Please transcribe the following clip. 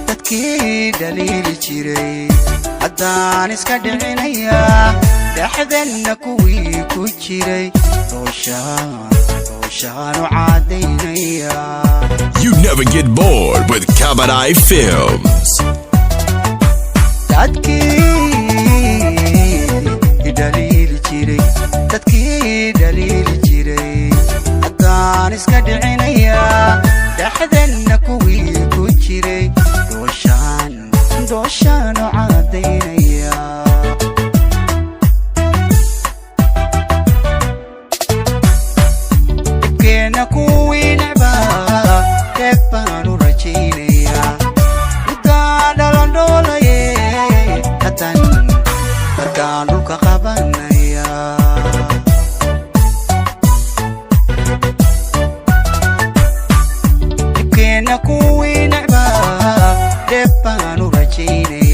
dadkii dhaliili jiray haddaan iska dhicinaya dhaxdanna kuwii ku jiray dooshaan u cadaynaya. You never get bored with Kamadai Films. dadkii dhaliili jiray haddaan iska dhicinaya dhaxdanna kuwii ku jiray dooshaan u cadaynaya. ibkeena kuwii necbaa reeb baan u rajaynaya intaan dhalandhoolaye haddaan dhulka qabanaya. ibkeena kuwii necbaa reeb baan u rajaynaya